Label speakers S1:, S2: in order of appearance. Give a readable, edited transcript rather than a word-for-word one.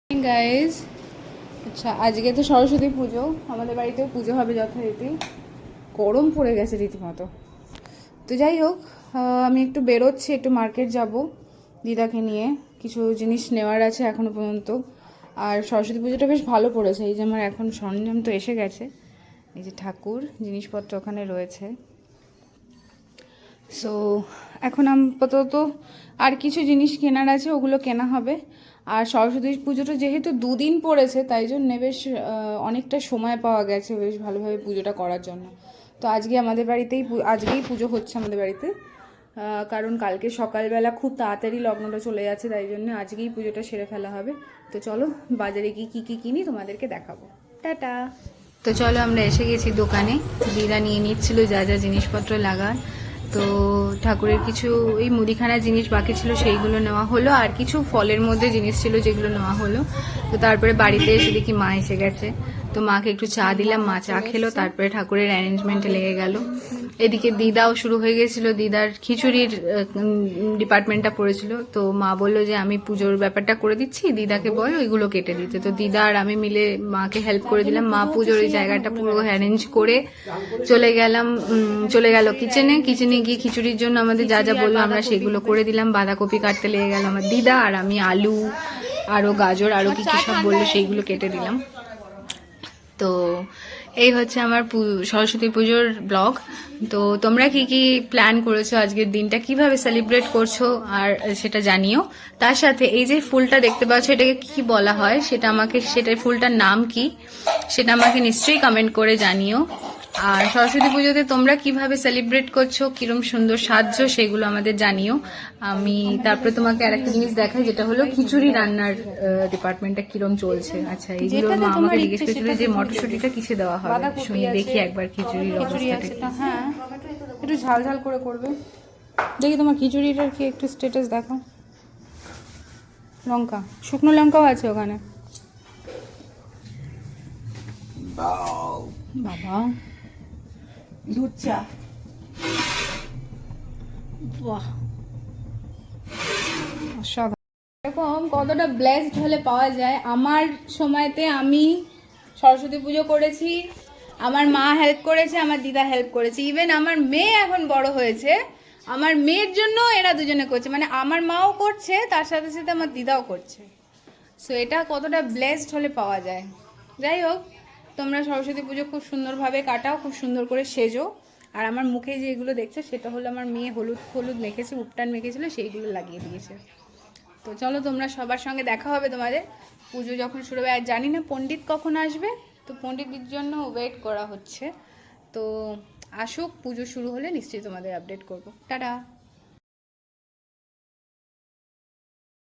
S1: Guys, আচ্ছা আজকে তো সরস্বতী পুজো, আমাদের বাড়িতেও পুজো হবে যথারীতি। গরম পড়ে গেছে রীতিমতো। তো যাই হোক, আমি একটু বেরোচ্ছি, একটু মার্কেট যাব দিদাকে নিয়ে। কিছু জিনিস নেওয়ার আছে এখনও পর্যন্ত। আর সরস্বতী পুজোটা বেশ ভালো পড়েছে। এই যে আমার এখন সরঞ্জাম তো এসে গেছে, এই যে ঠাকুর জিনিসপত্র ওখানে রয়েছে। সো এখন আপাতত আর কিছু জিনিস কেনার আছে, ওগুলো কেনা হবে। আর সরস্বতী পুজোটা যেহেতু দুদিন পড়েছে, তাই জন্য বেশ অনেকটা সময় পাওয়া গেছে বেশ ভালোভাবে পুজোটা করার জন্য। তো আজকেই পুজো হচ্ছে আমাদের বাড়িতে, কারণ কালকে সকালবেলা খুব তাড়াতাড়ি লগ্নটা চলে যাচ্ছে, তাই জন্য আজকেই পুজোটা সেরে ফেলা হবে। তো চলো বাজারে গিয়ে কী কী কিনি তোমাদেরকে দেখাবো। টাটা। তো চলো আমরা এসে গেছি দোকানে। দিদা নিয়ে নিচ্ছিল যা যা জিনিসপত্র লাগার। তো ঠাকুরের কিছু এই মুদিখানার জিনিস বাকি ছিল, সেইগুলো নেওয়া হলো। আর কিছু ফলের মধ্যে জিনিস ছিল যেগুলো নেওয়া হলো। তো তারপরে বাড়িতে এসে দেখি মা এসে গেছে। তো মাকে একটু চা দিলাম, মা চা খেলো। তারপরে ঠাকুরের অ্যারেঞ্জমেন্টে লেগে গেল। এদিকে দিদাও শুরু হয়ে গেছিল, দিদার খিচুড়ির ডিপার্টমেন্টটা পড়েছিল। তো মা বললো যে আমি পুজোর ব্যাপারটা করে দিচ্ছি, দিদাকে বল ওইগুলো কেটে দিতে। তো দিদা আর আমি মিলে মাকে হেল্প করে দিলাম। মা পুজোর ওই জায়গাটা পুরো অ্যারেঞ্জ করে চলে গেল কিচেনে গিয়ে খিচুড়ির জন্য আমাদের যা যা বললো আমরা সেগুলো করে দিলাম। বাঁধাকপি কাটতে লেগে গেল আমার দিদা, আর আমি আলু আরও গাজর আরও কি কি সব বললো সেইগুলো কেটে দিলাম। তো এই হচ্ছে আমার সরস্বতী পুজোর ব্লগ। তো তোমরা কি কি প্ল্যান করেছো, আজকের দিনটা কিভাবে সেলিব্রেট করছো আর সেটা জানিও। তার সাথে এই যে ফুলটা দেখতে পাচ্ছ, এটাকে কি বলা হয় সেটা ফুলটার নাম কি সেটা আমাকে নিশ্চয়ই কমেন্ট করে জানিও। আর সরস্বতী পুজোতে তোমরা কিভাবে সেলিব্রেট করছো, কিরম সুন্দর সাজছো, সেগুলো আমাদের জানিও। আমি তারপরে তোমাকে আরেকটা জিনিস দেখাই, যেটা হলো খিচুড়ি রান্নার ডিপার্টমেন্টটা কিরম চলছে। আচ্ছা, এইগুলো মা আমাকে জিজ্ঞেস করেছিল যে মটরশুঁটিটা কিসে দেওয়া হবে। শুনি দেখি একবার খিচুড়ির অবস্থাটা। হ্যাঁ, একটু ঝাল ঝাল করে করবে। দেখি তোমার খিচুড়িটার কি একটু স্ট্যাটাস দেখো। লঙ্কা, শুকনো লঙ্কাও আছে ওখানে। বাবা, দুধ চা, বাহ অসাধারণ। এরকম কতটা ব্লেসড হলে পাওয়া যায়। আমার সময়তে আমি সরস্বতী পুজো করেছি, আমার মা হেল্প করেছে, আমার দিদা হেল্প করেছে। ইভেন আমার মেয়ে এখন বড় হয়েছে, আমার মেয়ের জন্য এরা দুজনে করছে, মানে আমার মাও করছে, তার সাথে সাথে আমার দিদাও করছে। সো এটা কতটা ব্লেসড হলে পাওয়া যায়। যাই হোক, তোমরা সরস্বতী পুজো খুব সুন্দরভাবে কাটাও, খুব সুন্দর করে সেজো। আর আমার মুখে যেগুলো দেখছো সেটা হলো আমার মেয়ে হলুদ মেখেছে, উপটান মেখেছিল, সেইগুলো লাগিয়ে দিয়েছে। তো চলো, তোমরা সবার সঙ্গে দেখা হবে তোমাদের পুজো যখন শুরু হবে। আর জানি না পণ্ডিত কখন আসবে, তো পণ্ডিতের জন্য ওয়েট করা হচ্ছে। তো আসুক, পুজো শুরু হলে নিশ্চয়ই তোমাদের আপডেট করবো। টাটা।